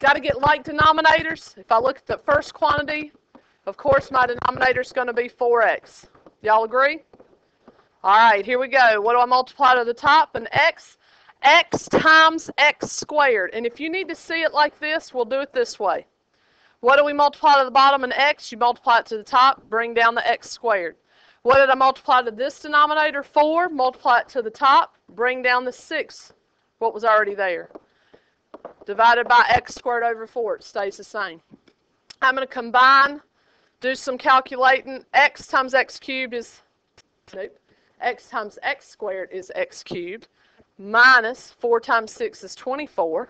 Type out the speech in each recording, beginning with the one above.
Got to get like denominators. If I look at the first quantity, of course my denominator is going to be 4x. Y'all agree? All right, here we go. What do I multiply to the top? An x. X times x squared. And if you need to see it like this, we'll do it this way. What do we multiply to the bottom? An x. You multiply it to the top, bring down the x squared. What did I multiply to this denominator? 4. Multiply it to the top, bring down the 6. What was already there? Divided by x squared over 4. It stays the same. I'm going to combine, do some calculating. X times x cubed is, nope, x times x squared is x cubed, minus 4 times 6 is 24.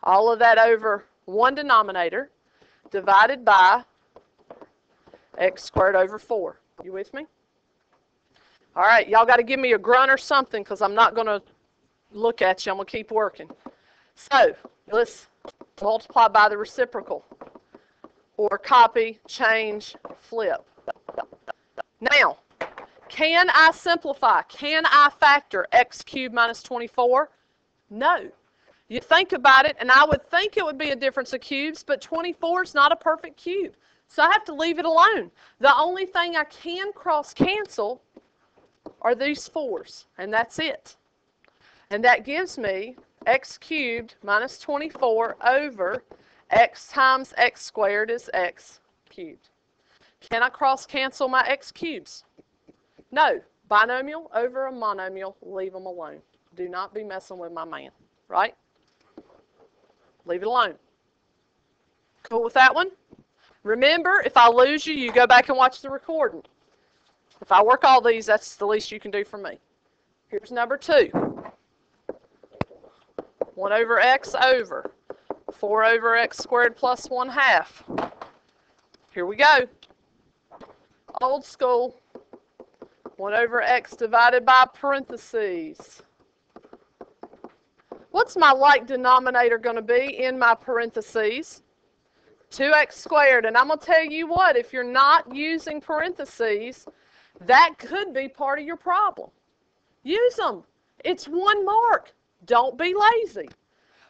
All of that over one denominator, divided by x squared over 4. You with me? All right, y'all got to give me a grunt or something because I'm not going to look at you. I'm going to keep working. So let's multiply by the reciprocal, or copy, change, flip. Now, can I simplify? Can I factor x cubed minus 24? No. You think about it, and I would think it would be a difference of cubes, but 24 is not a perfect cube. So I have to leave it alone. The only thing I can cross-cancel are these 4's, and that's it. And that gives me x cubed minus 24 over x times x squared is x cubed. Can I cross-cancel my x cubes? No. Binomial over a monomial, leave them alone. Do not be messing with my man, right? Leave it alone. Cool with that one? Remember, if I lose you, you go back and watch the recording. If I work all these, that's the least you can do for me. Here's number 2. 1 over x over 4 over x squared plus 1/2. Here we go. Old school. 1 over x divided by parentheses. What's my like denominator going to be in my parentheses? 2x squared. And I'm going to tell you what, if you're not using parentheses, that could be part of your problem. Use them. It's 1 mark. Don't be lazy.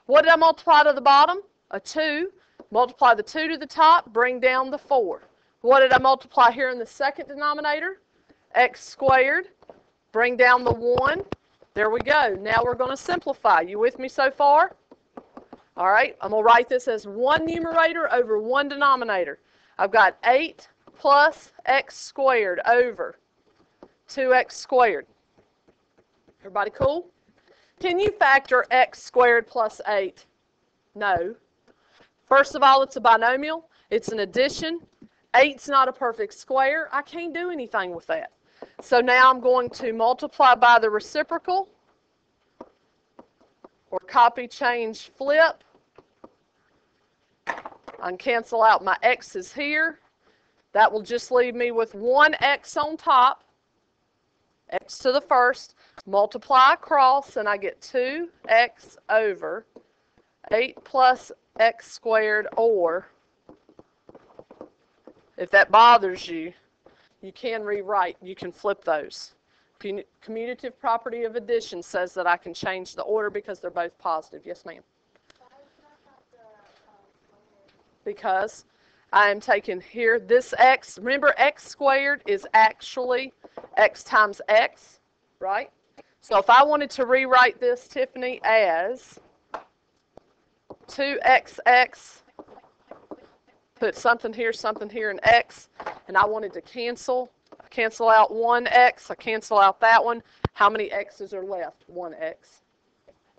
What did I multiply to the bottom? A 2. Multiply the 2 to the top, bring down the 4. What did I multiply here in the second denominator? X squared. Bring down the 1. There we go. Now we're going to simplify. You with me so far? All right. I'm going to write this as 1 numerator over 1 denominator. I've got 8 plus x squared over 2x squared. Everybody cool? Can you factor x squared plus 8? No. First of all, it's a binomial. It's an addition. 8's not a perfect square. I can't do anything with that. So now I'm going to multiply by the reciprocal, or copy, change, flip. I can cancel out my x's here. That will just leave me with 1x on top, x to the first, multiply across, and I get 2x over 8 plus x squared, or, if that bothers you, you can rewrite. You can flip those. Commutative property of addition says that I can change the order because they're both positive. Yes, ma'am? Because I am taking here this x. Remember, x squared is actually x times x, right? So if I wanted to rewrite this, Tiffany, as 2xx, put something here, and x, and I wanted to cancel out 1x, I cancel out that one. How many x's are left? 1x.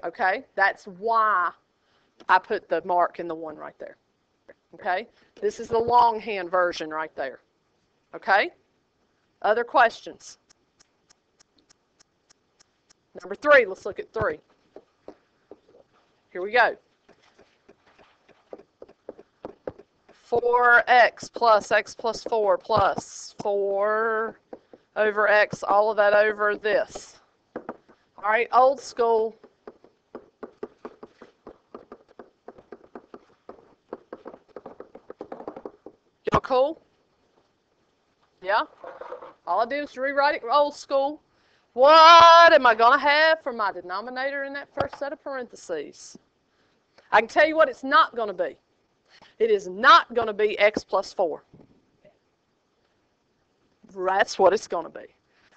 Okay? That's why I put the mark in the 1 right there. Okay? This is the longhand version right there. Okay? Other questions? Number 3, let's look at 3. Here we go. 4x plus x plus 4 plus 4 over x, all of that over this. All right, old school. Y'all cool? Yeah? All I do is rewrite it old school. What am I going to have for my denominator in that first set of parentheses? I can tell you what it's not going to be. It is not going to be x plus 4. That's what it's going to be.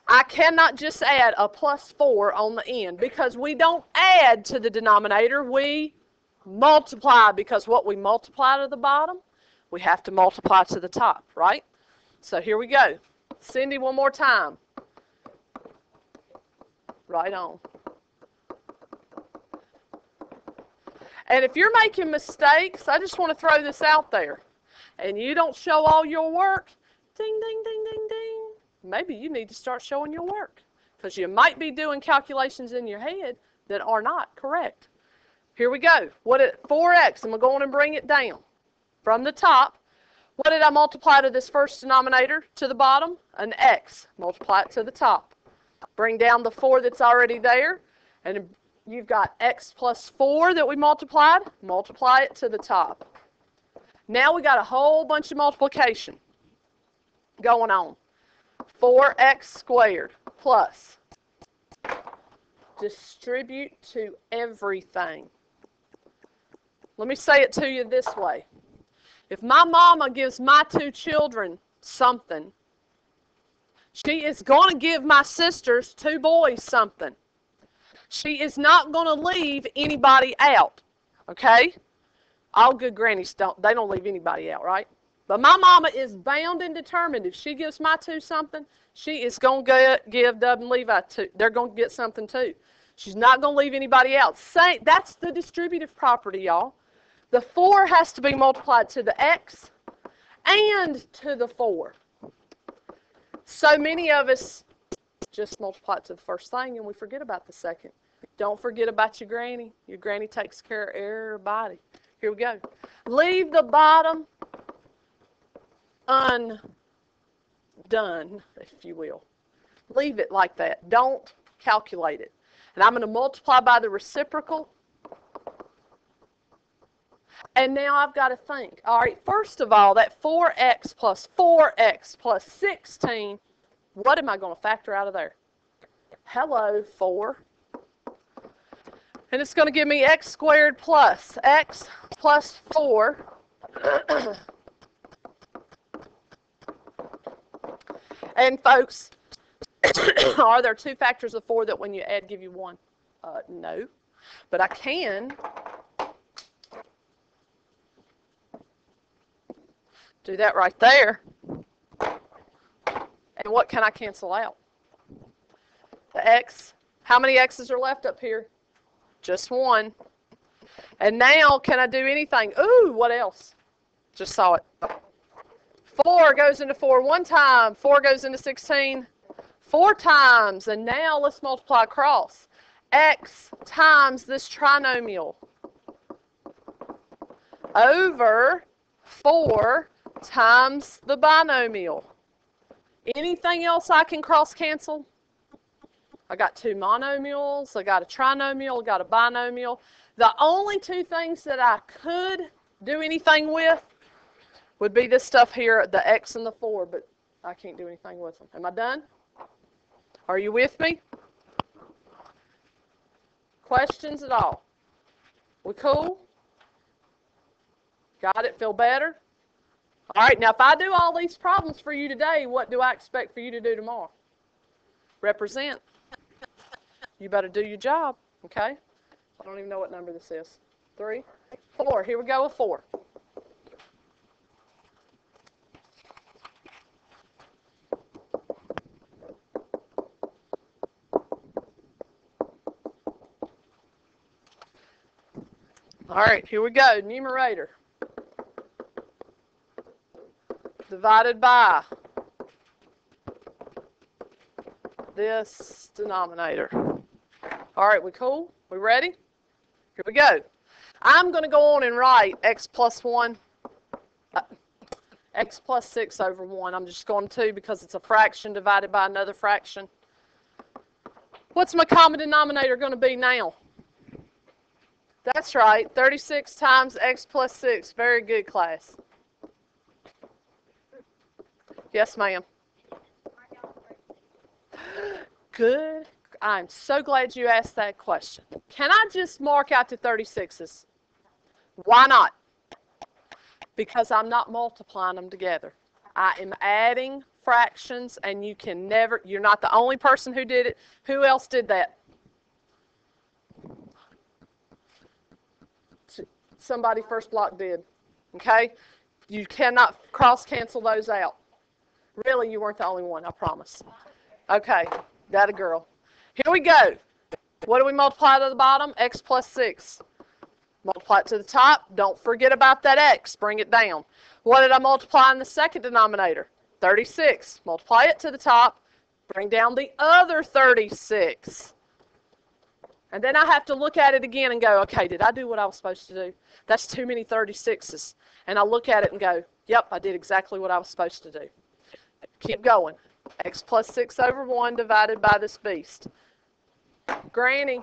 I cannot just add a plus 4 on the end because we don't add to the denominator. We multiply, because what we multiply to the bottom, we have to multiply to the top, right? So here we go. Cindy, one more time. Right on. And if you're making mistakes, I just want to throw this out there, and you don't show all your work, ding, ding, ding, ding, ding. Maybe you need to start showing your work, because you might be doing calculations in your head that are not correct. Here we go. 4x, I'm going to go on and bring it down. From the top, what did I multiply to this first denominator to the bottom? An x. Multiply it to the top. Bring down the 4 that's already there, and you've got x plus 4 that we multiplied. Multiply it to the top. Now we got a whole bunch of multiplication going on. 4x squared plus. Distribute to everything. Let me say it to you this way. If my mama gives my 2 children something, she is going to give my sisters, 2 boys, something. She is not going to leave anybody out, okay? All good grannies don't leave anybody out, right? But my mama is bound and determined. If she gives my 2 something, she is going to give Dub and Levi 2. They're going to get something too. She's not going to leave anybody out. That's the distributive property, y'all. The 4 has to be multiplied to the x and to the 4. So many of us just multiply it to the first thing and we forget about the second. Don't forget about your granny. Your granny takes care of everybody. Here we go. Leave the bottom undone, if you will. Leave it like that. Don't calculate it. And I'm going to multiply by the reciprocal. And now I've got to think. All right, first of all, that 4x plus 16, what am I going to factor out of there? Hello, 4. And it's going to give me x squared plus x plus 4. And folks, are there 2 factors of 4 that when you add give you 1? No. But I can do that right there. And what can I cancel out? The x. How many x's are left up here? Just 1. And now, can I do anything? Ooh, what else? Just saw it. 4 goes into 4 one time. 4 goes into 16 4 times. And now let's multiply across. X times this trinomial over 4 times the binomial. Anything else I can cross cancel? I got 2 monomials, I got a trinomial, I got a binomial. The only 2 things that I could do anything with would be this stuff here, the x and the 4, but I can't do anything with them. Am I done? Are you with me? Questions at all? We cool? Got it? Feel better? All right, now if I do all these problems for you today, what do I expect for you to do tomorrow? Represent. You better do your job, okay? I don't even know what number this is. 3, 4. Here we go with 4. All right, here we go. Numerator. Divided by this denominator. All right, we cool? We ready? Here we go. I'm going to go on and write x plus 1, x plus 6 over 1. I'm just going to because it's a fraction divided by another fraction. What's my common denominator going to be now? That's right, 36 times x plus 6. Very good, class. Yes, ma'am. Good. I'm so glad you asked that question. Can I just mark out the 36s? Why not? Because I'm not multiplying them together. I am adding fractions, and you can never, you're not the only person who did it. Who else did that? Somebody first block did. Okay? You cannot cross-cancel those out. Really, you weren't the only one, I promise. Okay, that a girl. Here we go. What do we multiply to the bottom? X plus 6. Multiply it to the top. Don't forget about that x. Bring it down. What did I multiply in the second denominator? 36. Multiply it to the top. Bring down the other 36. And then I have to look at it again and go, okay, did I do what I was supposed to do? That's too many 36s. And I look at it and go, yep, I did exactly what I was supposed to do. Keep going. X plus 6 over 1 divided by this beast. Granny,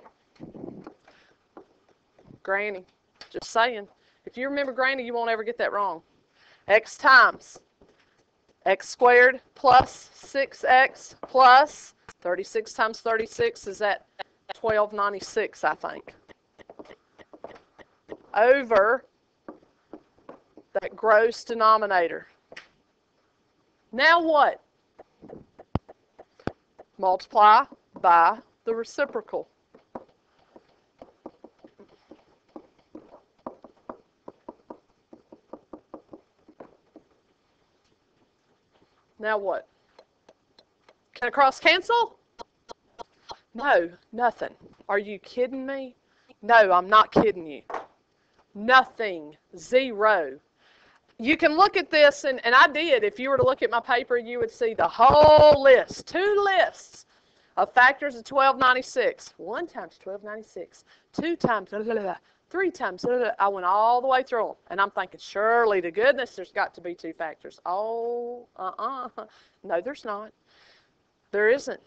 just saying. If you remember Granny, you won't ever get that wrong. X times x squared plus 6x plus 36 times 36 is at 1296, I think. Over that gross denominator. Now what? Multiply by the reciprocal. Now what? Can I cross cancel? No, nothing. Are you kidding me? No, I'm not kidding you. Nothing. Zero. You can look at this, and I did. If you were to look at my paper, you would see the whole list, 2 lists of factors of 1296. 1 times 1296, 2 times, 3 times, I went all the way through them. And I'm thinking, surely to goodness there's got to be 2 factors. Oh, no, there's not. There isn't.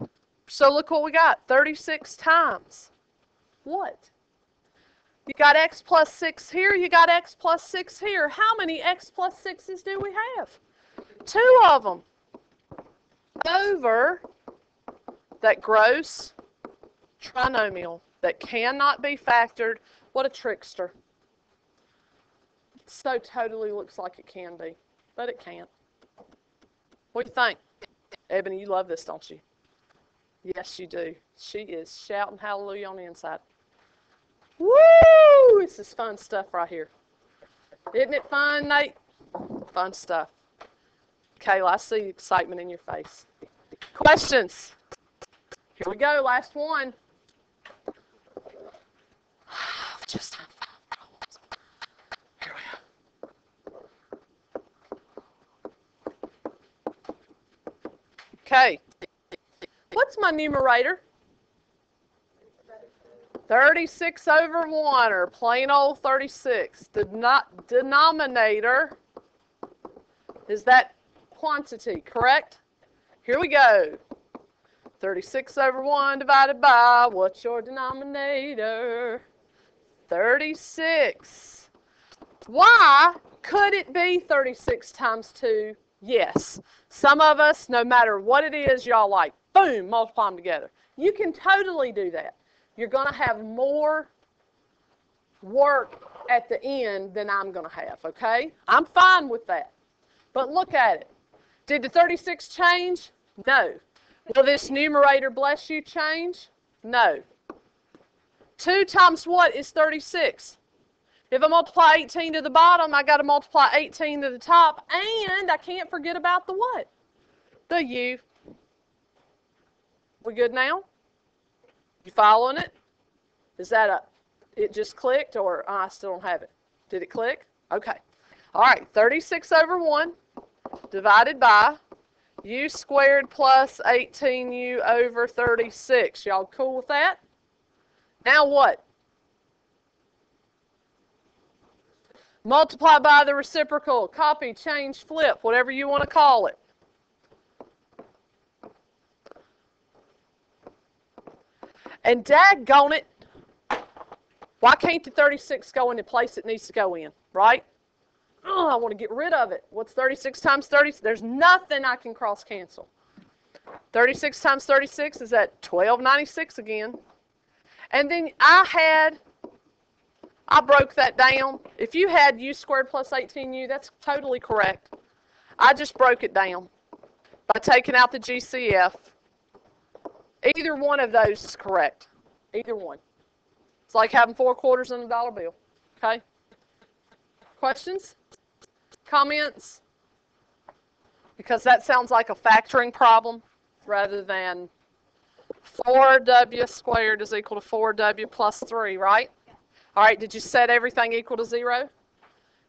So look what we got, 36 times. What? You got x plus 6 here, you got x plus 6 here. How many x plus 6s do we have? 2 of them. Over that gross trinomial that cannot be factored. What a trickster. So totally looks like it can be, but it can't. What do you think? Ebony, you love this, don't you? Yes, you do. She is shouting hallelujah on the inside. Woo! This is fun stuff right here. Isn't it fun, Nate? Fun stuff. Kayla, I see excitement in your face. Questions? Here we go, last one. Just time. Here we go. Okay. What's my numerator? 36 over 1, or plain old 36. The denominator is that quantity, correct? Here we go. 36 over 1 divided by, what's your denominator? 36. Why could it be 36 times 2? Yes. Some of us, no matter what it is, y'all like, boom, multiply them together. You can totally do that. You're going to have more work at the end than I'm going to have, okay? I'm fine with that. But look at it. Did the 36 change? No. Will this numerator, bless you, change? No. 2 times what is 36? If I multiply 18 to the bottom, I got to multiply 18 to the top, and I can't forget about the what? The u. We good now? You following it? Is that it just clicked, or I still don't have it? Did it click? Okay. All right, 36 over 1 divided by u squared plus 18u over 36. Y'all cool with that? Now what? Multiply by the reciprocal, copy, change, flip, whatever you want to call it. And daggone it, why can't the 36 go in the place it needs to go in, right? Oh, I want to get rid of it. What's 36 times 30? There's nothing I can cross cancel. 36 times 36 is at 1296 again. And then I I broke that down. If you had u squared plus 18u, that's totally correct. I just broke it down by taking out the GCF. Either one of those is correct. Either one. It's like having 4 quarters in a dollar bill. Okay? Questions? Comments? Because that sounds like a factoring problem rather than 4w squared is equal to 4w plus 3, right? All right, did you set everything equal to 0?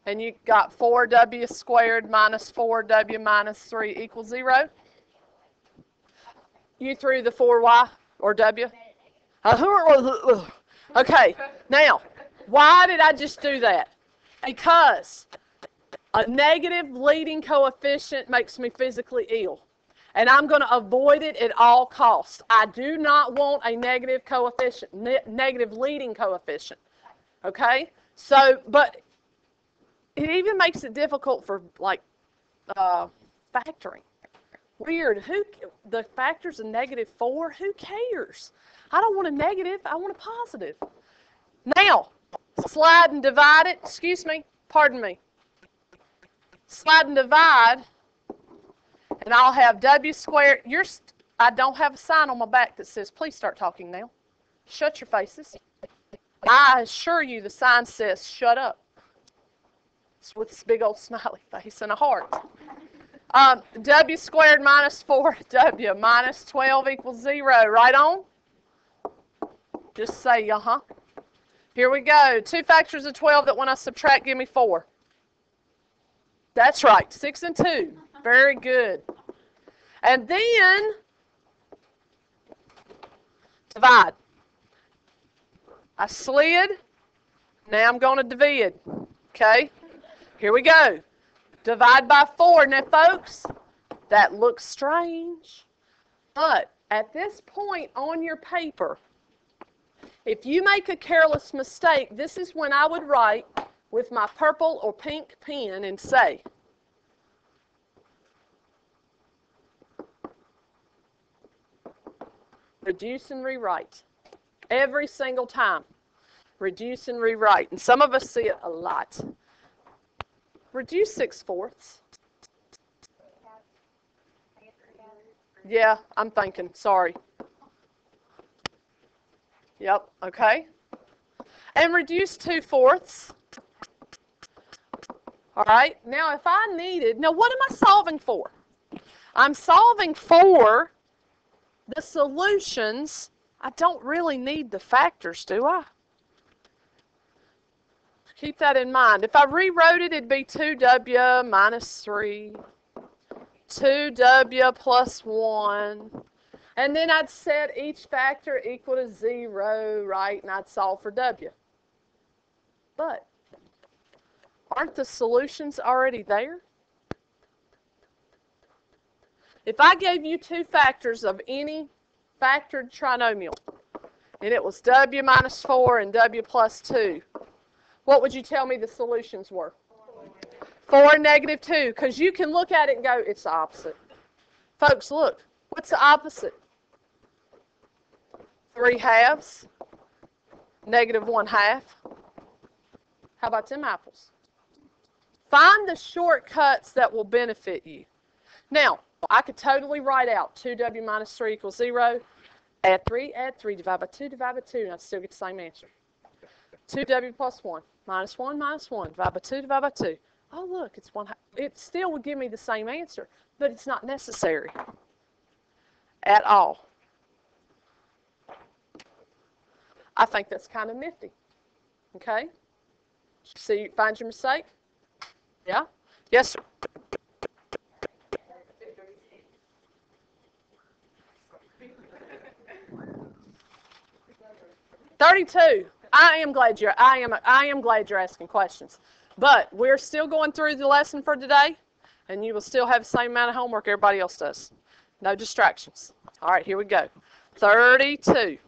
And you got 4w squared minus 4w minus 3 equals 0? You threw the 4y or w? Okay, now, why did I just do that? Because a negative leading coefficient makes me physically ill. And I'm going to avoid it at all costs. I do not want a negative coefficient, negative leading coefficient. Okay? So, but it even makes it difficult for, like, factoring. Weird. The factor's a -4? Who cares? I don't want a negative. I want a positive. Now, slide and divide it. Excuse me. Pardon me. Slide and divide, and I'll have w squared. I don't have a sign on my back that says, please start talking now. Shut your faces. I assure you the sign says, shut up. It's with this big old smiley face and a heart. W squared minus 4w minus 12 equals 0. Right on? Just say, uh-huh. Here we go. 2 factors of 12 that when I subtract give me 4. That's right. 6 and 2. Very good. And then divide. I slid. Now I'm going to divide. Okay? Here we go. Divide by 4. Now, folks, that looks strange. But at this point on your paper, if you make a careless mistake, this is when I would write with my purple or pink pen and say, reduce and rewrite. Every single time. Reduce and rewrite. And some of us see it a lot. Reduce 6/4. Yeah, I'm thinking. Sorry. Yep, okay. And reduce 2/4. All right, now if I needed, now what am I solving for? I'm solving for the solutions. I don't really need the factors, do I? Keep that in mind. If I rewrote it, it'd be 2w minus 3, 2w plus 1, and then I'd set each factor equal to 0, right, and I'd solve for w. But aren't the solutions already there? If I gave you 2 factors of any factored trinomial, and it was w minus 4 and w plus 2, what would you tell me the solutions were? 4 and -2, because you can look at it and go, it's the opposite. Folks, look, what's the opposite? 3/2, -1/2. How about them apples? Find the shortcuts that will benefit you. Now, I could totally write out 2w minus 3 equals 0. Add 3, divide by 2, and I'd still get the same answer. 2w plus 1, minus 1, divide by 2, divide by 2. Oh, look, it's 1/2. It still would give me the same answer, but it's not necessary at all. I think that's kind of nifty. Okay? See, find your mistake? Yeah? Yes, sir. $32. I am glad you're asking questions. But we're still going through the lesson for today, and you will still have the same amount of homework everybody else does. No distractions. All right, here we go. 32.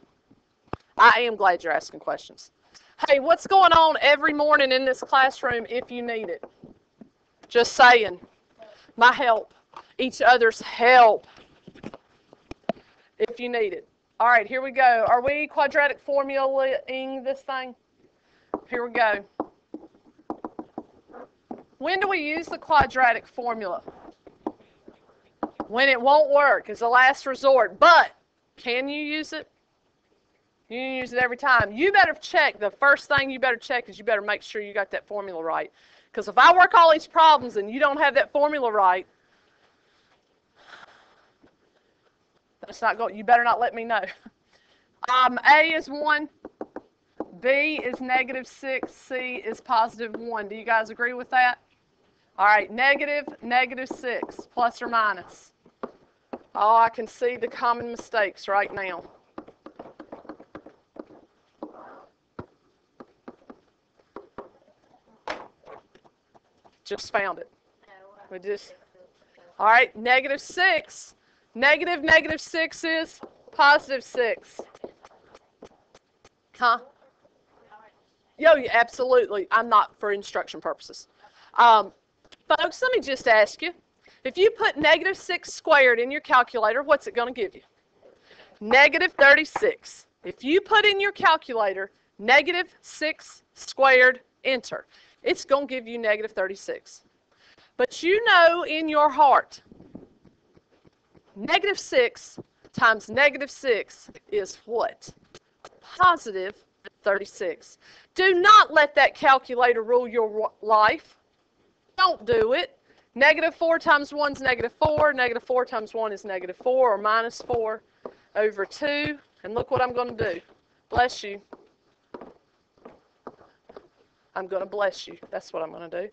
I am glad you're asking questions. Hey, what's going on every morning in this classroom if you need it? Just saying. My help. Each other's help. If you need it. All right, here we go. Are we quadratic formulaing this thing? Here we go. When do we use the quadratic formula? When it won't work. It's a last resort. But can you use it? You can use it every time. You better check. The first thing you better check is you better make sure you got that formula right. Because if I work all these problems and you don't have that formula right, that's not going. You better not let me know. A is 1. B is -6. C is +1. Do you guys agree with that? All right, -6, plus or minus. Oh, I can see the common mistakes right now. Just found it. We just. All right, -6. -6 is +6. Huh? Yo, yeah, absolutely. I'm not for instruction purposes. Folks, let me just ask you. If you put -6 squared in your calculator, what's it going to give you? -36. If you put in your calculator -6 squared, enter, it's going to give you -36. But you know in your heart, -6 times -6 is what? +36. Do not let that calculator rule your life. Don't do it. -4 times 1 is -4. -4 times 1 is -4 or -4 over 2. And look what I'm going to do. Bless you. I'm going to bless you. That's what I'm going to do.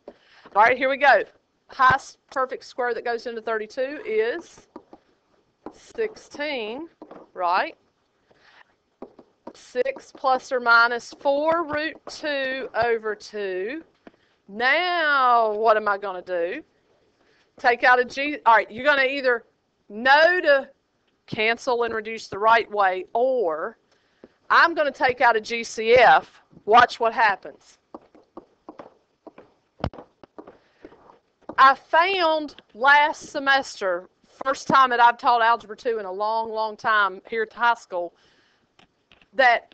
All right, here we go. Highest perfect square that goes into 32 is 16, right? 6 plus or minus 4 root 2 over 2. Now, what am I going to do? Take out a G. All right, you're going to either know to cancel and reduce the right way, or I'm going to take out a GCF. Watch what happens. I found last semester, first time that I've taught Algebra 2 in a long, long time here at the high school, that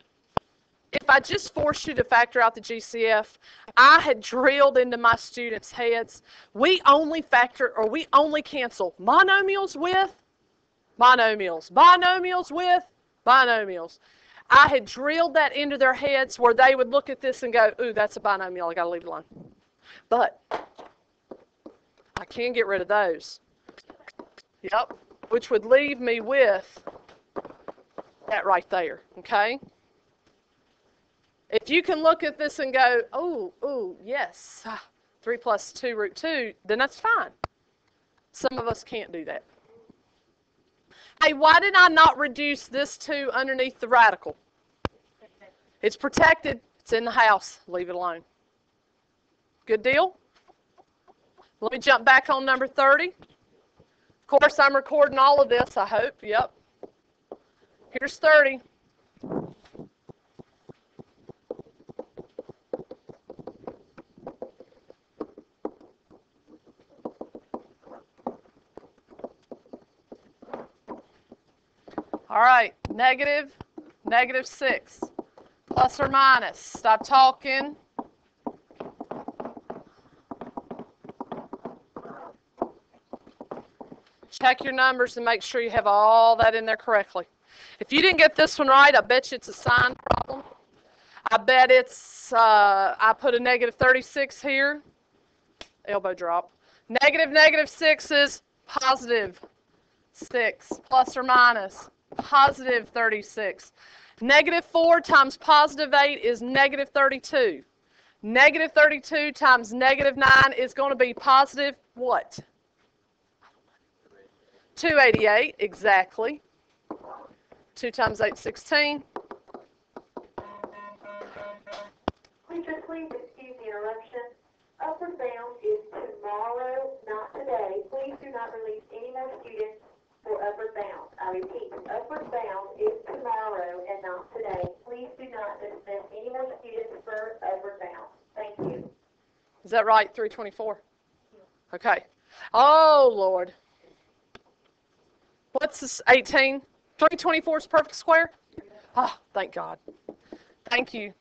if I just forced you to factor out the GCF, I had drilled into my students' heads, we only factor or we only cancel monomials with monomials, binomials with binomials. I had drilled that into their heads where they would look at this and go, ooh, that's a binomial, I got to leave it alone. But I can get rid of those. Yep, which would leave me with that right there, okay? If you can look at this and go, oh, yes, 3 plus 2 root 2, then that's fine. Some of us can't do that. Hey, why did I not reduce this 2 underneath the radical? It's protected. It's in the house. Leave it alone. Good deal? Let me jump back on number 30. Of course, I'm recording all of this, I hope. Yep. Here's 30. All right, -6, plus or minus. Stop talking. Check your numbers and make sure you have all that in there correctly. If you didn't get this one right, I bet you it's a sign problem. I bet it's, I put a -36 here. Elbow drop. -6 is +6, plus or minus. +36. -4 times +8 is -32. -32 times -9 is going to be positive what? 288, exactly. 2 times 8 is 16. Teacher, please excuse the interruption. Upward bound is tomorrow, not today. Please do not release any more students for upward bound. I repeat, upward bound is tomorrow and not today. Please do not dismiss any more students for upward bound. Thank you. Is that right, 324? Okay. Oh, Lord. What's this, 18? 324 is perfect square? Oh, thank God. Thank you.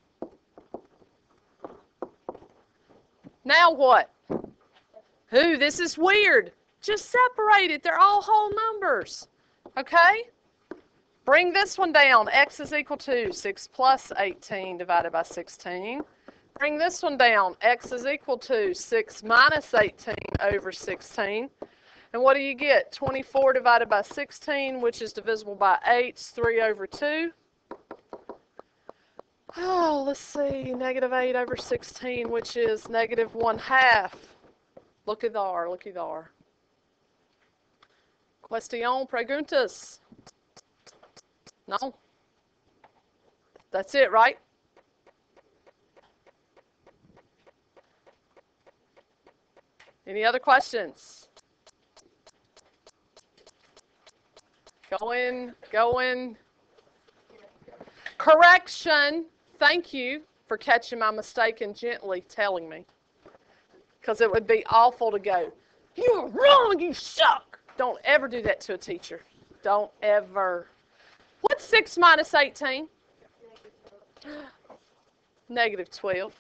Now what? Ooh, this is weird. Just separate it. They're all whole numbers. Okay? Bring this one down. X is equal to 6 plus 18 divided by 16. Bring this one down. X is equal to 6 minus 18 over 16. And what do you get? 24 divided by 16, which is divisible by 8, is 3 over 2. Oh, let's see. Negative 8 over 16, which is negative 1/2. Looky there, looky there. Question, preguntas? No? That's it, right? Any other questions? Going. Correction. Thank you for catching my mistake and gently telling me. Because it would be awful to go, "You're wrong, you suck." Don't ever do that to a teacher. Don't ever. What's 6 minus 18? Negative 12.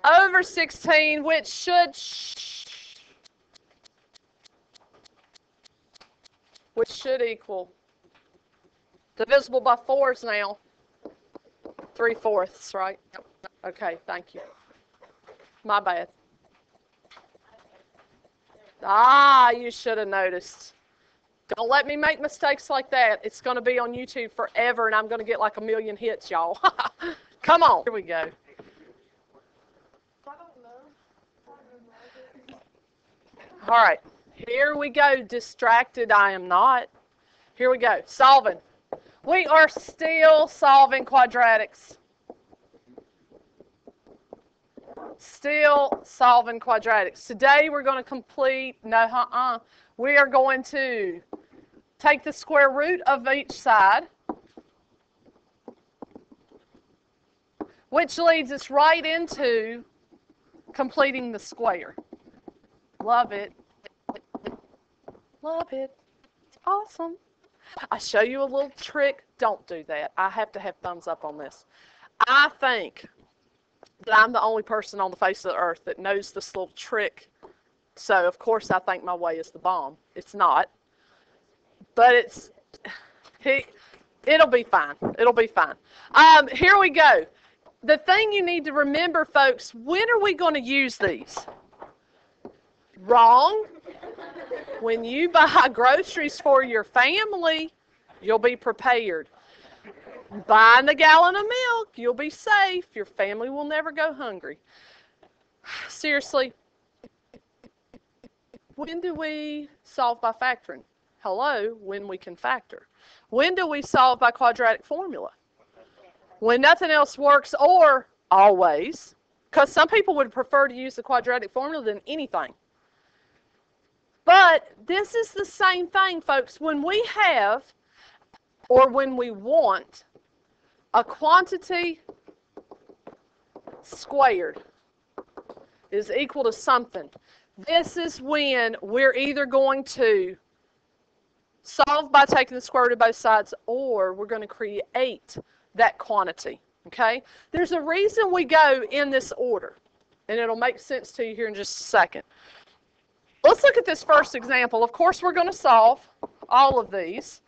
Over 16, which should equal, divisible by 4s now, 3/4, right? Okay, thank you. My bad. You should have noticed. Don't let me make mistakes like that. It's going to be on YouTube forever, and I'm going to get like 1,000,000 hits, y'all. Come on. Here we go. All right. Here we go. Distracted I am not. Here we go. Solving. We are still solving quadratics. Still solving quadratics. Today we're going to complete, we are going to take the square root of each side, which leads us right into completing the square. Love it. Love it. It's awesome. I show you a little trick. Don't do that. I have to have thumbs up on this. I think that I'm the only person on the face of the earth that knows this little trick. So, of course, I think my way is the bomb. It's not. But it'll be fine. It'll be fine. Here we go. The thing you need to remember, folks, when are we going to use these? Wrong. When you buy groceries for your family, you'll be prepared. Buying a gallon of milk, you'll be safe. Your family will never go hungry. Seriously, when do we solve by factoring? Hello, when we can factor. When do we solve by quadratic formula? When nothing else works, or always, because some people would prefer to use the quadratic formula than anything. But this is the same thing, folks. When we have, or when we want, a quantity squared is equal to something, this is when we're either going to solve by taking the square root of both sides, or we're going to create that quantity. Okay? There's a reason we go in this order, and it'll make sense to you here in just a second. Let's look at this first example. Of course, we're going to solve all of these.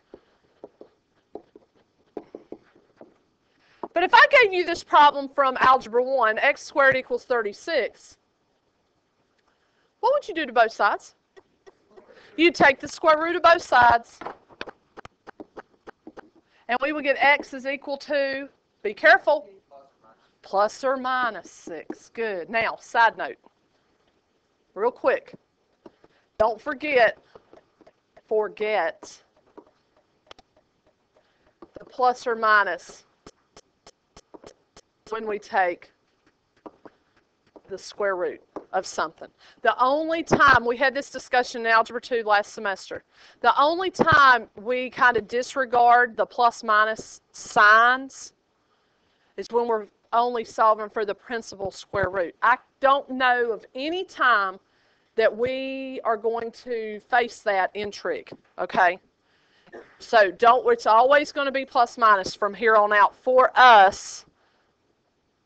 But if I gave you this problem from Algebra 1, x squared equals 36, what would you do to both sides? You'd take the square root of both sides, and we would get x is equal to, be careful, plus or minus 6. Good. Now, side note, real quick. Don't forget the plus or minus when we take the square root of something. The only time, we had this discussion in Algebra 2 last semester, the only time we kind of disregard the plus minus signs is when we're only solving for the principal square root. I don't know of any time that we are going to face that in trig, okay? So it's always going to be plus minus from here on out for us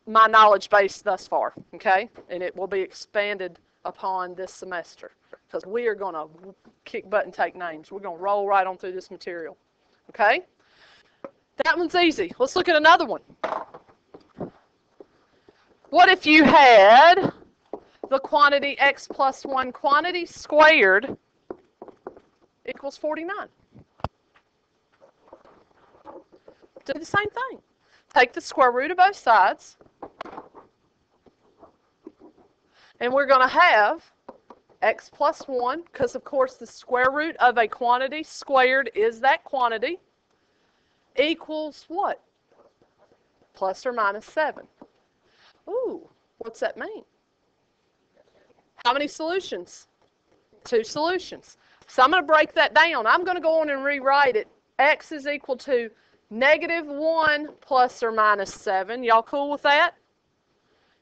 my knowledge base thus far, okay? And it will be expanded upon this semester because we are going to kick butt and take names. We're going to roll right on through this material, okay? That one's easy. Let's look at another one. What if you had the quantity x plus 1 quantity squared equals 49? Do the same thing. Take the square root of both sides, and we're going to have x plus 1, because of course the square root of a quantity squared is that quantity, equals what? Plus or minus 7. Ooh, what's that mean? How many solutions? 2 solutions. So I'm going to break that down. I'm going to go on and rewrite it. X is equal to -1 plus or minus 7. Y'all cool with that?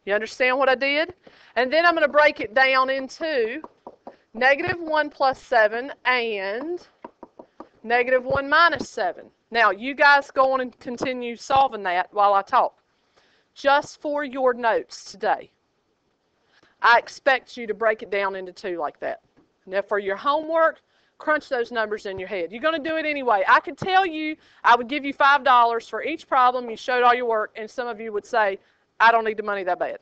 You understand what I did? And then I'm going to break it down into -1 plus 7 and -1 minus 7. Now, you guys go on and continue solving that while I talk. Just for your notes today, I expect you to break it down into 2 like that. Now, for your homework, crunch those numbers in your head. You're going to do it anyway. I could tell you I would give you $5 for each problem you showed all your work, and some of you would say, I don't need the money that bad.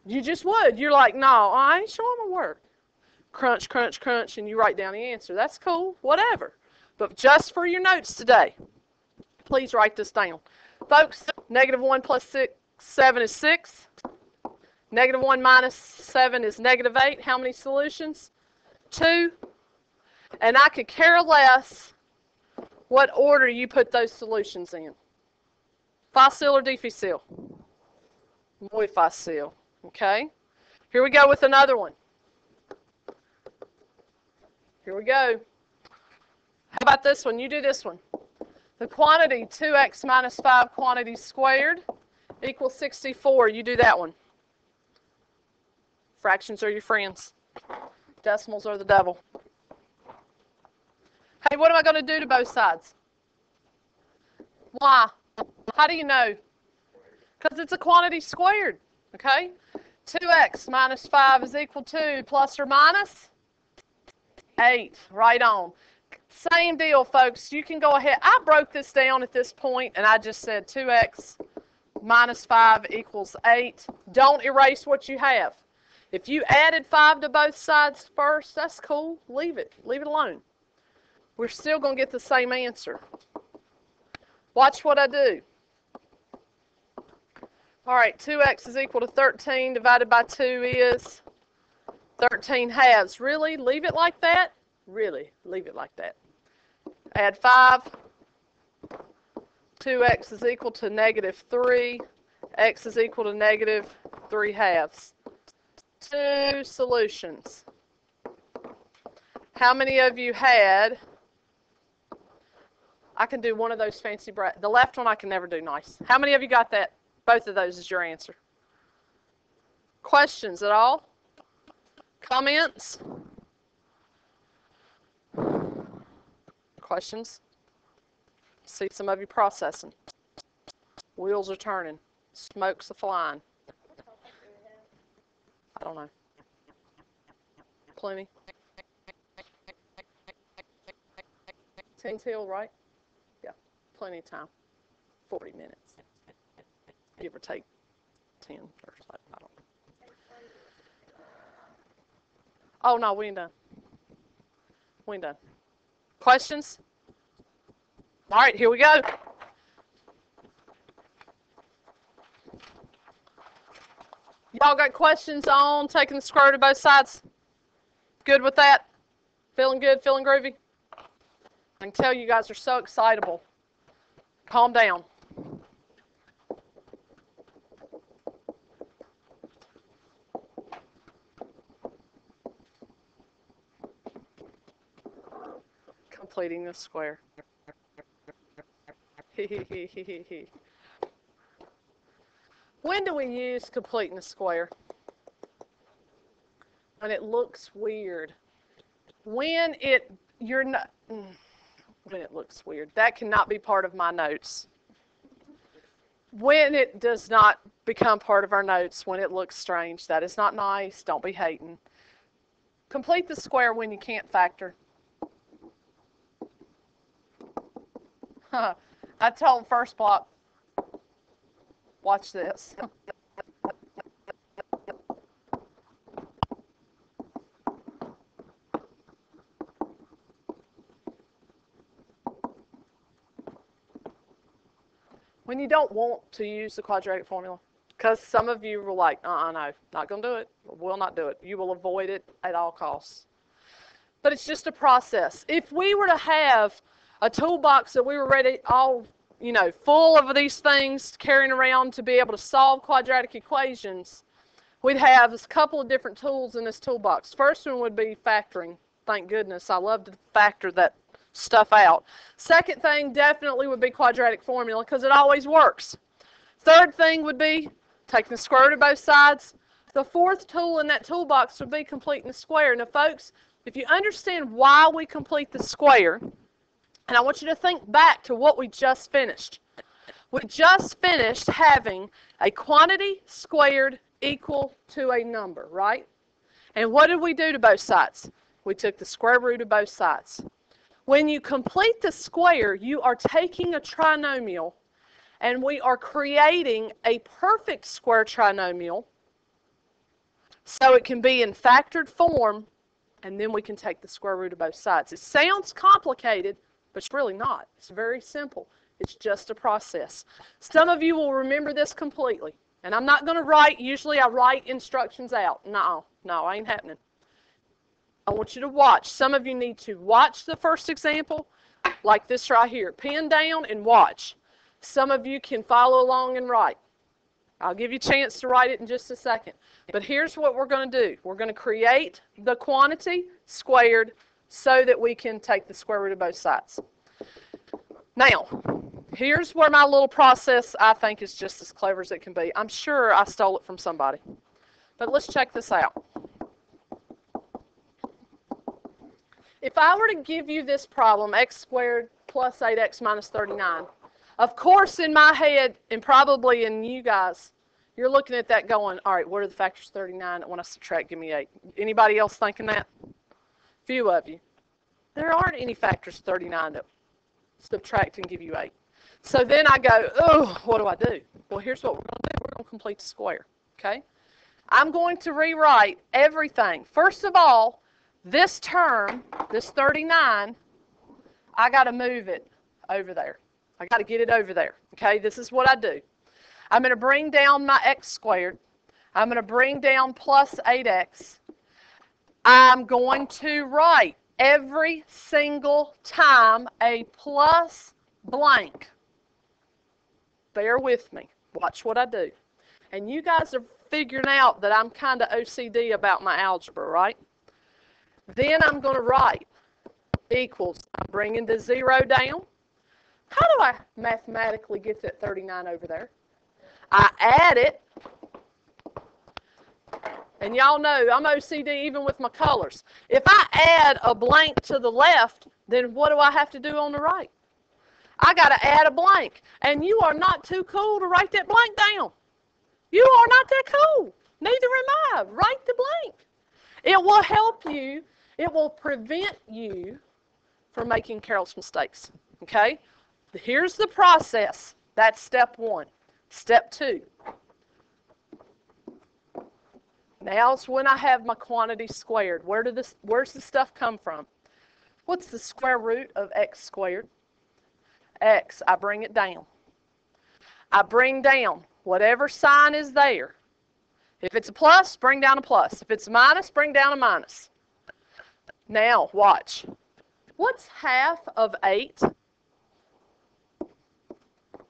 You just would. You're like, no, I ain't showing my work. Crunch, crunch, crunch, and you write down the answer. That's cool, whatever. But just for your notes today, please write this down. Folks, -1 plus 7 is 6. -1 minus 7 is -8. How many solutions? 2. And I could care less what order you put those solutions in. Facile or difficile? Muy fácil. Okay? Here we go with another one. Here we go. How about this one? You do this one. The quantity 2x minus 5 quantity squared equals 64. You do that one. Fractions are your friends. Decimals are the devil. Hey, what am I going to do to both sides? Why? How do you know? Because it's a quantity squared. Okay? 2x minus 5 is equal to plus or minus 8. Right on. Same deal, folks. You can go ahead. I broke this down at this point, and I just said 2x minus 5 equals 8. Don't erase what you have. If you added 5 to both sides first, that's cool. Leave it. Leave it alone. We're still going to get the same answer. Watch what I do. All right, 2x is equal to 13 divided by 2 is 13 halves. Really? Leave it like that? Really? Leave it like that. Add 5. 2x is equal to -3. X is equal to -3 halves. 2 solutions. How many of you had, I can do one of those fancy the left one I can never do nice. How many of you got that? Both of those is your answer. Questions at all? Comments? Questions? See some of you processing. Wheels are turning. Smoke's a flying. I don't know. Plenty. Until, right? Yeah, plenty of time. 40 minutes. Give or take 10 or something. I don't know. Oh, no, we ain't done. We ain't done. Questions? All right, here we go. Y'all got questions on taking the square root of both sides? Good with that? Feeling good? Feeling groovy? I can tell you guys are so excitable. Calm down. Completing the square. When do we use completing the square? When it looks weird. When it looks weird. That cannot be part of my notes. When it does not become part of our notes, when it looks strange, that is not nice. Don't be hating. Complete the square when you can't factor. I told first block, watch this. When you don't want to use the quadratic formula, because some of you were like, no, not going to do it, will not do it. You will avoid it at all costs. But it's just a process. If we were to have a toolbox that we were ready, all, full of these things carrying around to be able to solve quadratic equations, we'd have a couple of different tools in this toolbox. First one would be factoring. Thank goodness. I love to factor that stuff out. Second thing definitely would be quadratic formula because it always works. Third thing would be taking the square root of both sides. The fourth tool in that toolbox would be completing the square. Now, folks, if you understand why we complete the square, and I want you to think back to what we just finished. We just finished having a quantity squared equal to a number, right? And what did we do to both sides? We took the square root of both sides. When you complete the square, you are taking a trinomial and we are creating a perfect square trinomial so it can be in factored form, and then we can take the square root of both sides. It sounds complicated, but it's really not. It's very simple. It's just a process. Some of you will remember this completely, and I'm not going to write, usually I write instructions out. No, ain't happening. I want you to watch. Some of you need to watch the first example, like this right here. Pen down and watch. Some of you can follow along and write. I'll give you a chance to write it in just a second. But here's what we're going to do. We're going to create the quantity squared so that we can take the square root of both sides. Now, here's where my little process I think is just as clever as it can be. I'm sure I stole it from somebody. But let's check this out. If I were to give you this problem, x squared plus 8x minus 39, of course in my head, and probably in you guys, you're looking at that going, all right, what are the factors 39? When I subtract, give me 8. Anybody else thinking that? Few of you. There aren't any factors 39 that subtract and give you 8. So then I go, oh, what do I do? Well, here's what we're going to do. We're going to complete the square, okay? I'm going to rewrite everything. First of all, this term, this 39, I got to move it over there. I got to get it over there, okay? This is what I do. I'm going to bring down my x squared. I'm going to bring down plus 8x. I'm going to write every single time a plus blank. Bear with me. Watch what I do. And you guys are figuring out that I'm kind of OCD about my algebra, right? Then I'm going to write equals. I'm bringing the 0 down. How do I mathematically get that 39 over there? I add it. And y'all know I'm OCD even with my colors. If I add a blank to the left, then what do I have to do on the right? I got to add a blank. And you are not too cool to write that blank down. You are not that cool. Neither am I. Write the blank. It will help you. It will prevent you from making careless mistakes. Okay? Here's the process. That's step 1. Step 2. Now it's when I have my quantity squared. Where's the stuff come from? What's the square root of x squared? X, I bring it down. I bring down whatever sign is there. If it's a plus, bring down a plus. If it's a minus, bring down a minus. Now, watch. What's half of 8?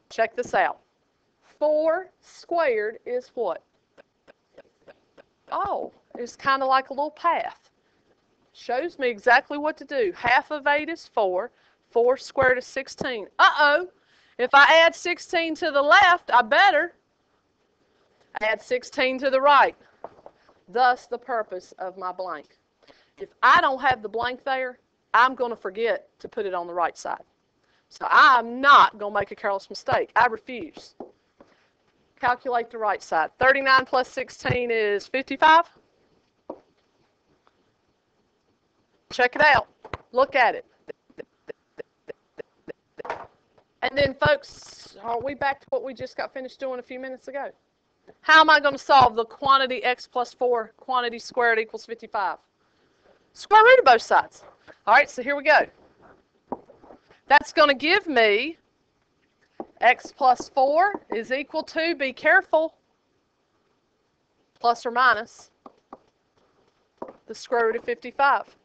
Check this out. 4 squared is what? Oh, it's kind of like a little path. Shows me exactly what to do. Half of 8 is 4. 4 squared is 16. Uh-oh. If I add 16 to the left, I better add 16 to the right. Thus, the purpose of my blank. If I don't have the blank there, I'm going to forget to put it on the right side. So I'm not going to make a careless mistake. I refuse. Calculate the right side. 39 plus 16 is 55. Check it out. Look at it. And then, folks, are we back to what we just got finished doing a few minutes ago? How am I going to solve the quantity x plus 4 quantity squared equals 55? Square root of both sides. All right, so here we go. That's going to give me x plus 4 is equal to, be careful, plus or minus the square root of 55.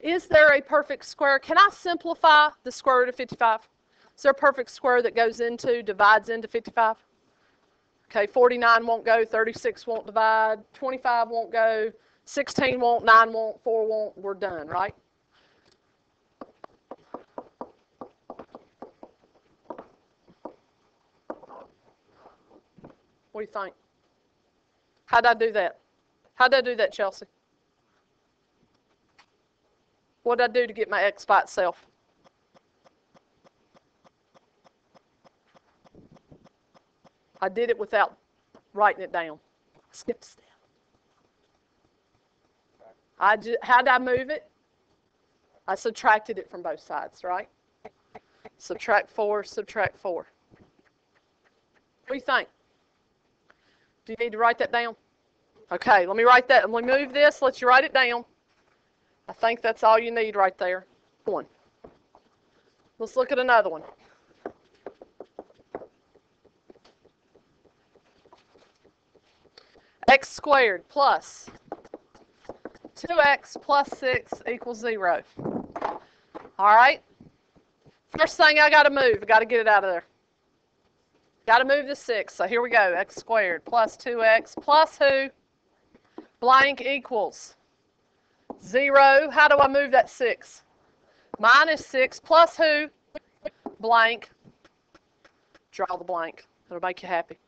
Is there a perfect square? Can I simplify the square root of 55? Is there a perfect square that goes into, divides into 55? Okay, 49 won't go, 36 won't divide, 25 won't go, 16 won't, 9 won't, 4 won't. We're done, right? What do you think? How'd I do that? How'd I do that, Chelsea? What did I do to get my x by itself? I did it without writing it down. I skipped a step. How did I move it? I subtracted it from both sides, right? Subtract 4, subtract 4. What do you think? Do you need to write that down? Okay, let me write that. Let me move this. Let you write it down. I think that's all you need right there. One. Let's look at another one. X squared plus 2x plus 6 equals 0. All right? First thing I got to move. I got to get it out of there. Got to move the 6. So here we go. X squared plus 2x plus who? Blank equals 0. How do I move that 6? Minus 6 plus who? Blank. Draw the blank. It'll make you happy.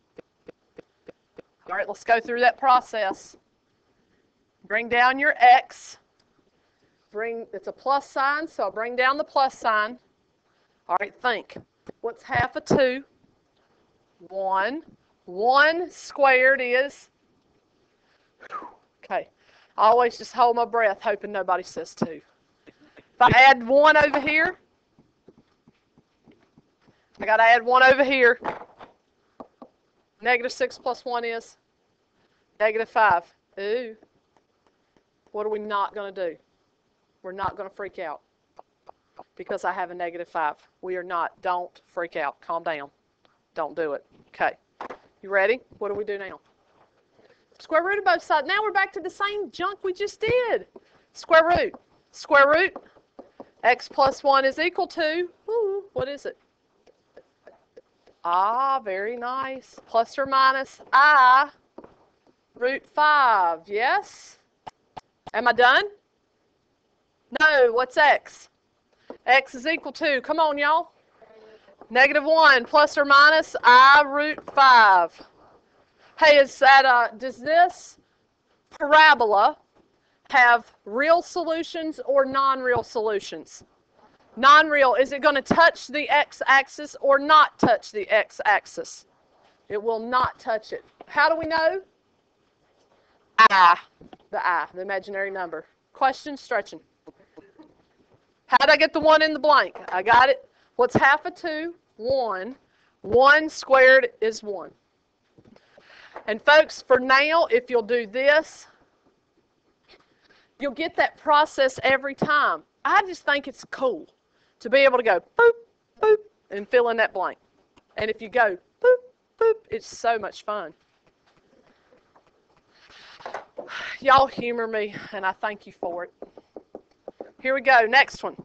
All right, let's go through that process. Bring down your x. It's a plus sign, so I'll bring down the plus sign. All right, think. What's half of 2? 1. 1 squared is? Okay. I always just hold my breath, hoping nobody says 2. If I add 1 over here, I got to add 1 over here. Negative 6 plus 1 is? Negative 5. Ooh. What are we not going to do? We're not going to freak out because I have a negative 5. We are not. Don't freak out. Calm down. Don't do it. Okay. You ready? What do we do now? Square root of both sides. Now we're back to the same junk we just did. Square root. Square root. X plus 1 is equal to, ooh, what is it? Ah, very nice. Plus or minus I root 5. Yes? Am I done? No. What's x? X is equal to, come on, y'all. Negative 1 plus or minus I root 5. Hey, is that does this parabola have real solutions or non-real solutions? Non-real, is it going to touch the x-axis or not touch the x-axis? It will not touch it. How do we know? I, the imaginary number. Question, stretching. How did I get the 1 in the blank? I got it. What's half of 2? 1. 1 squared is 1. And folks, for now, if you'll do this, you'll get that process every time. I just think it's cool to be able to go boop, boop, and fill in that blank. And if you go boop, boop, it's so much fun. Y'all humor me, and I thank you for it. Here we go. Next one.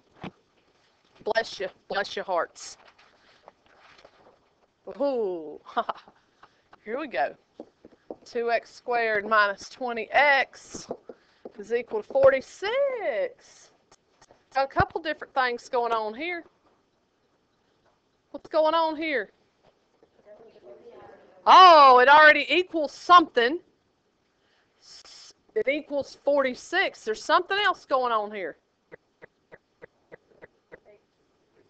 Bless you. Bless your hearts. Ooh. Here we go. 2x squared minus 20x is equal to 46. Got a couple different things going on here. What's going on here? Oh, it already equals something. It equals 46. There's something else going on here.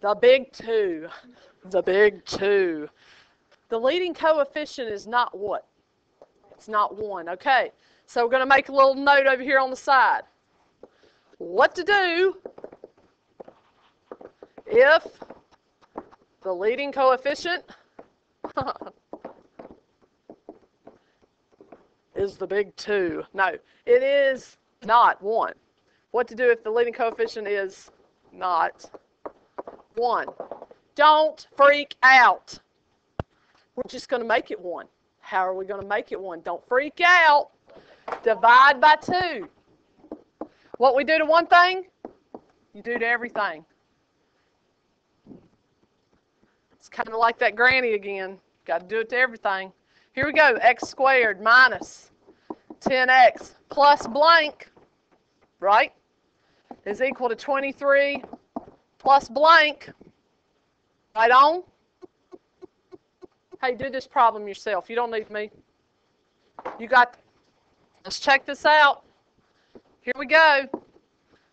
The big 2. The big 2. The leading coefficient is not what? It's not 1. Okay, so we're going to make a little note over here on the side. What to do if the leading coefficient is the big 2. No, it is not 1. What to do if the leading coefficient is not 1. Don't freak out. We're just going to make it 1. How are we going to make it 1? Don't freak out. Divide by 2. What we do to one thing, you do to everything. It's kind of like that granny again. Got to do it to everything. Here we go. X squared minus 10x plus blank, right, is equal to 23 plus blank. Right on? Hey, do this problem yourself. You don't need me. You got, let's check this out. Here we go.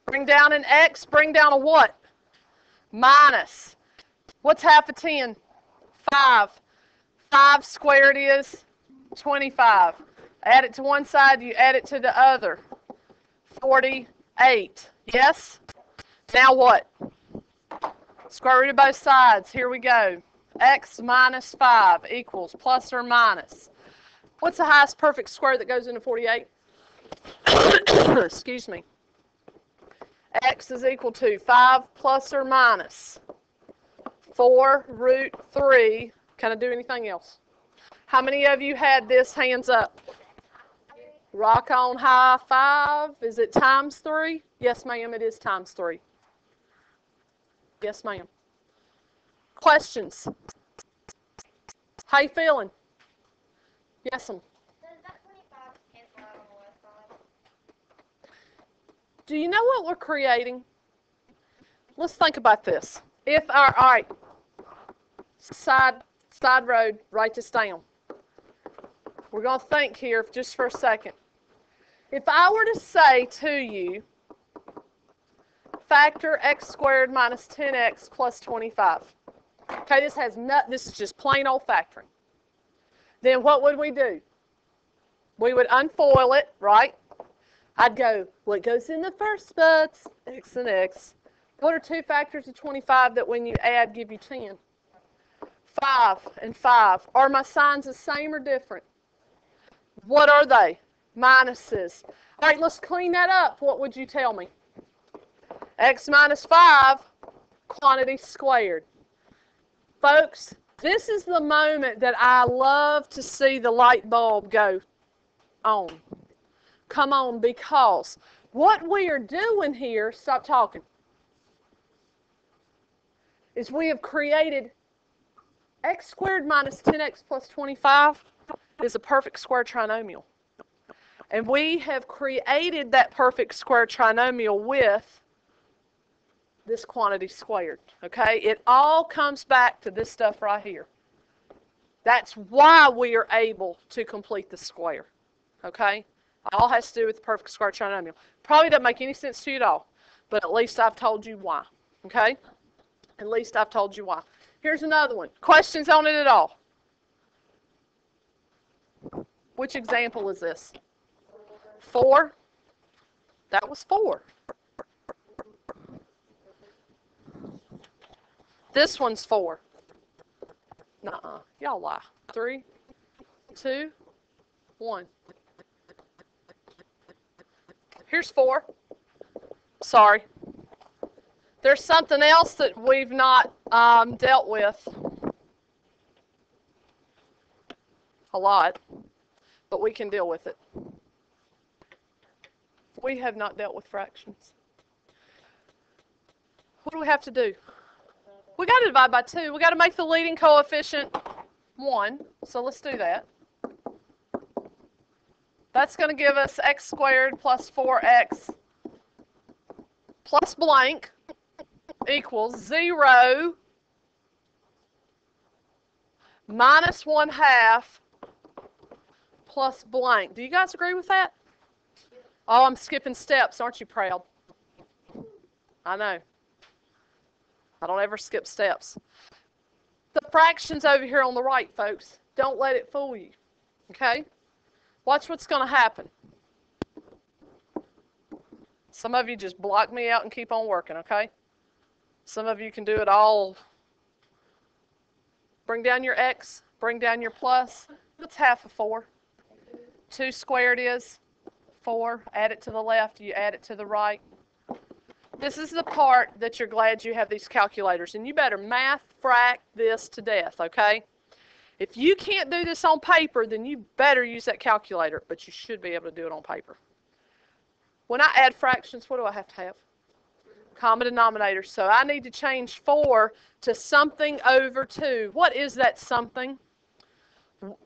Bring down an x, bring down a what? Minus. What's half of 10? 5. 5 squared is 25. Add it to one side, you add it to the other. 48. Yes? Now what? Square root of both sides. Here we go. X minus 5 equals plus or minus. What's the highest perfect square that goes into 48? Excuse me. X is equal to 5 plus or minus 4 root 3. Can I do anything else? How many of you had this hands up? Rock on high 5. Is it times 3? Yes, ma'am, it is times 3. Yes, ma'am. Questions? How you feeling? Yes, ma'am. Do you know what we're creating? Let's think about this. If our, all right, side road, write this down. We're going to think here just for a second. If I were to say to you, factor x squared minus 10x plus 25. Okay, this is just plain old factoring. Then what would we do? We would unfoil it, right? I'd go, what goes in the first spots? X and x. What are 2 factors of 25 that when you add give you 10? 5 and 5. Are my signs the same or different? What are they? Minuses. All right, let's clean that up. What would you tell me? X minus 5, quantity squared. Folks, this is the moment that I love to see the light bulb go on. Come on, because what we are doing here, stop talking, is we have created x squared minus 10x plus 25 is a perfect square trinomial. And we have created that perfect square trinomial with this quantity squared, okay? It all comes back to this stuff right here. That's why we are able to complete the square, okay? All has to do with the perfect square trinomial. Probably doesn't make any sense to you at all, but at least I've told you why, okay? At least I've told you why. Here's another one. Questions on it at all? Which example is this? 4? That was 4. This one's 4. Nuh-uh. Y'all lie. 3, 2, 1. Here's 4. Sorry. There's something else that we've not dealt with a lot, but we can deal with it. We have not dealt with fractions. What do we have to do? We got to divide by 2. We got to make the leading coefficient 1. So let's do that. That's going to give us x squared plus 4x plus blank equals 0 minus 1/2 plus blank. Do you guys agree with that? Oh, I'm skipping steps. Aren't you proud? I know. I don't ever skip steps. The fraction's over here on the right, folks. Don't let it fool you, okay? Watch what's going to happen. Some of you just block me out and keep on working, okay? Some of you can do it all. Bring down your x, bring down your plus. What's half of 4? 2 squared is 4. Add it to the left, you add it to the right. This is the part that you're glad you have these calculators. And you better math frac this to death, okay? If you can't do this on paper, then you better use that calculator. But you should be able to do it on paper. When I add fractions, what do I have to have? Common denominator. So I need to change 4 to something over 2. What is that something?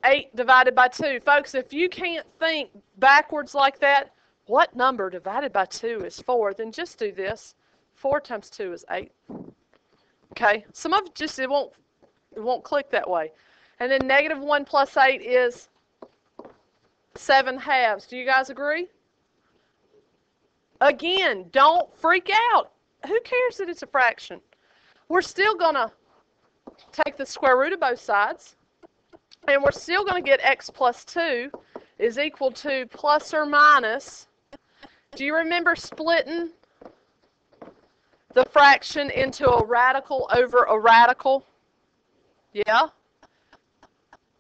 8 divided by 2. Folks, if you can't think backwards like that, what number divided by 2 is 4? Then just do this. 4 times 2 is 8. Okay? Some of it just, it won't click that way. And then negative 1 plus 8 is 7/2. Do you guys agree? Again, don't freak out. Who cares that it's a fraction? We're still going to take the square root of both sides. And we're still going to get x plus 2 is equal to plus or minus. Do you remember splitting the fraction into a radical over a radical? Yeah?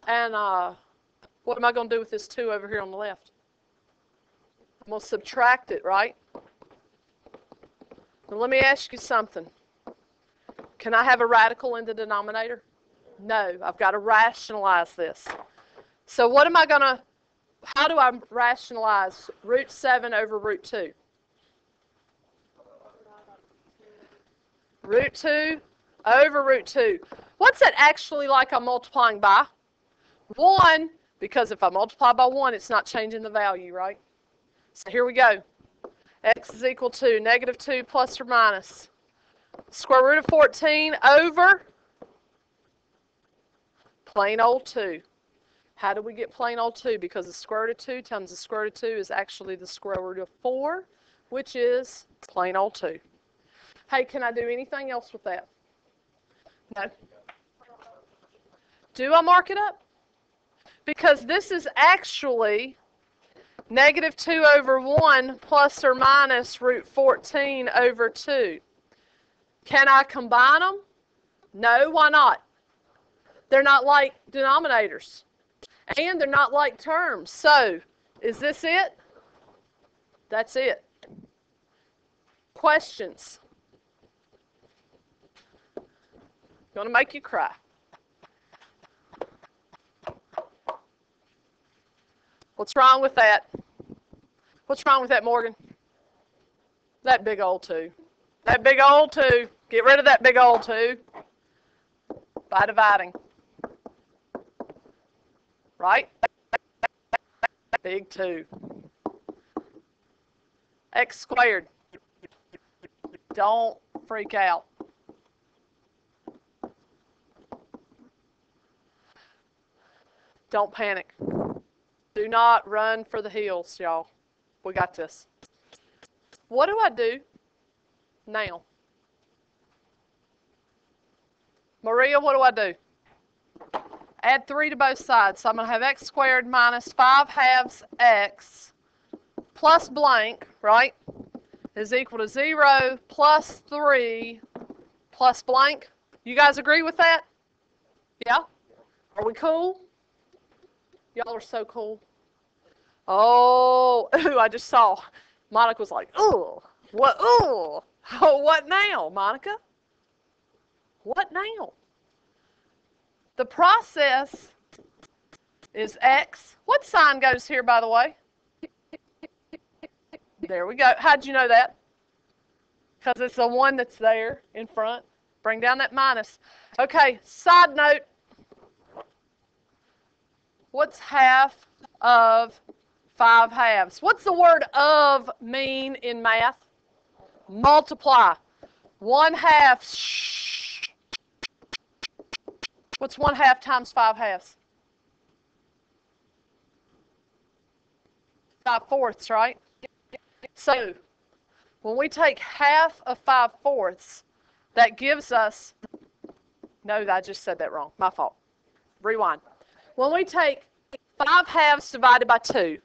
And what am I going to do with this 2 over here on the left? I'm going to subtract it, right? Now let me ask you something. Can I have a radical in the denominator? No, I've got to rationalize this. So what am I going to, how do I rationalize root 7 over root 2? Root 2 over root 2. What's that actually like I'm multiplying by? 1, because if I multiply by 1, it's not changing the value, right? So here we go. X is equal to negative 2 plus or minus square root of 14 over plain old 2. How do we get plain old 2? Because the square root of 2 times the square root of 2 is actually the square root of 4, which is plain old 2. Hey, can I do anything else with that? No. Do I mark it up? Because this is actually negative 2 over 1 plus or minus root 14 over 2. Can I combine them? No, why not? They're not like denominators. And they're not like terms. So, is this it? That's it. Questions? Going to make you cry. What's wrong with that? What's wrong with that, Morgan? That big old 2. That big old 2. Get rid of that big old 2 by dividing. Right? Big 2. X squared. Don't freak out. Don't panic. Do not run for the hills, y'all. We got this. What do I do now? Maria, what do I do? Add 3 to both sides. So I'm going to have x squared minus 5/2 x plus blank, right, is equal to 0 plus 3 plus blank. You guys agree with that? Yeah? Are we cool? Y'all are so cool. Oh, I just saw. Monica was like, oh, what, oh, what now, Monica? What now? The process is x. What sign goes here, by the way? There we go. How'd you know that? Because it's the one that's there in front. Bring down that minus. Okay, side note. What's half of 5/2? What's the word of mean in math? Multiply. 1/2. What's 1/2 times 5/2? 5/4, right? So, when we take half of 5/4, that gives us No, I just said that wrong. My fault. Rewind. When we take 5/2 divided by 2,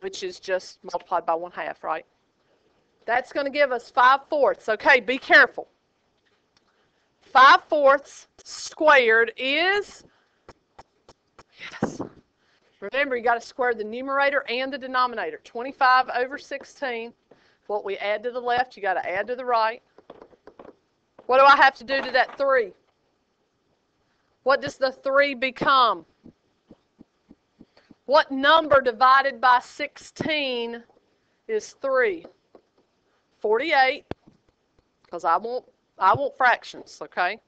which is just multiplied by 1/2, right? That's going to give us 5/4. Okay, be careful. 5/4 squared is, yes. Remember, you got to square the numerator and the denominator. 25 over 16. What we add to the left, you got to add to the right. What do I have to do to that 3? What does the 3 become? What number divided by 16 is 3? 48, because I want fractions, okay?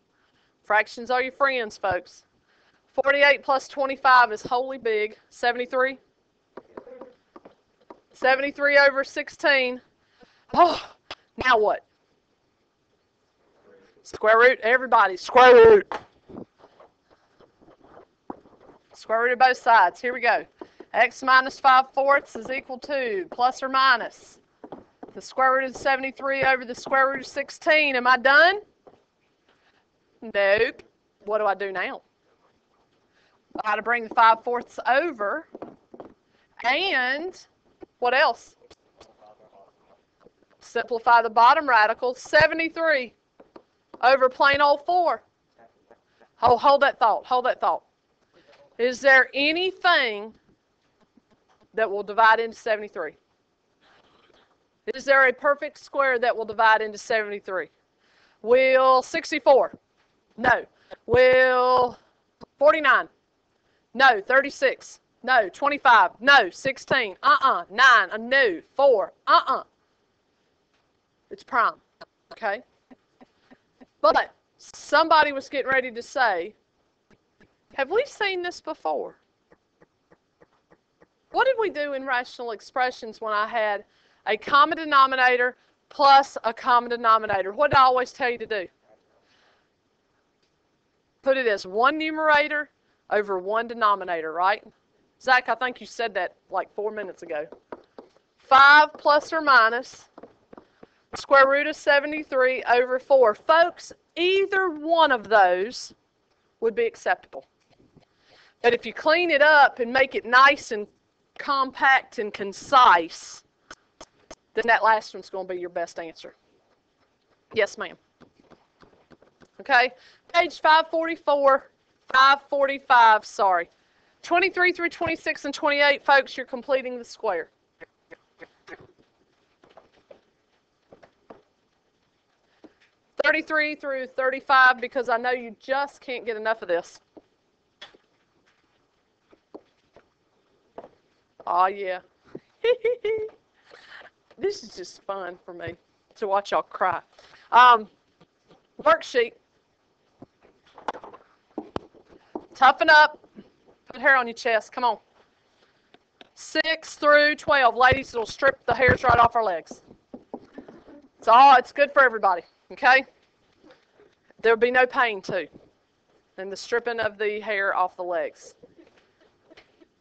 Fractions are your friends, folks. 48 plus 25 is wholly big. 73. 73 over 16. Oh, now what? Square root, everybody, square root. Square root of both sides. Here we go. X minus 5/4 is equal to, plus or minus, the square root of 73 over the square root of 16. Am I done? Nope. What do I do now? I got to bring the 5/4 over. And what else? Simplify the bottom radical. 73 over plain old 4. Oh, hold that thought. Hold that thought. Is there anything that will divide into 73? Is there a perfect square that will divide into 73? Will 64? No. Will 49? No. 36? No. 25? No. 16? 9? No. 4? It's prime. Okay? But somebody was getting ready to say, have we seen this before? What did we do in rational expressions when I had a common denominator plus a common denominator? What did I always tell you to do? Put it as one numerator over one denominator, right? Zach, I think you said that like 4 minutes ago. 5 plus or minus square root of 73 over 4. Folks, either one of those would be acceptable. But if you clean it up and make it nice and compact and concise, then that last one's going to be your best answer. Yes, ma'am. Okay, page 544, 545, sorry. 23 through 26 and 28, folks, you're completing the square. (33 through 35, because I know you just can't get enough of this. Oh, yeah. This is just fun for me to watch y'all cry. Worksheet. Toughen up. Put hair on your chest. Come on. 6 through 12. Ladies, it'll strip the hairs right off our legs. It's good for everybody. Okay? There'll be no pain, too, in the stripping of the hair off the legs.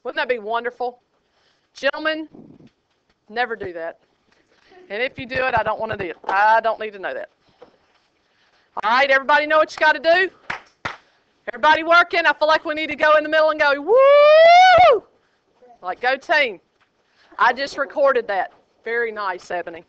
Wouldn't that be wonderful? Gentlemen, never do that. And if you do it, I don't want to do it. I don't need to know that. All right, everybody know what you got to do? Everybody working? I feel like we need to go in the middle and go, woo! Like, go team. I just recorded that. Very nice, Ebony.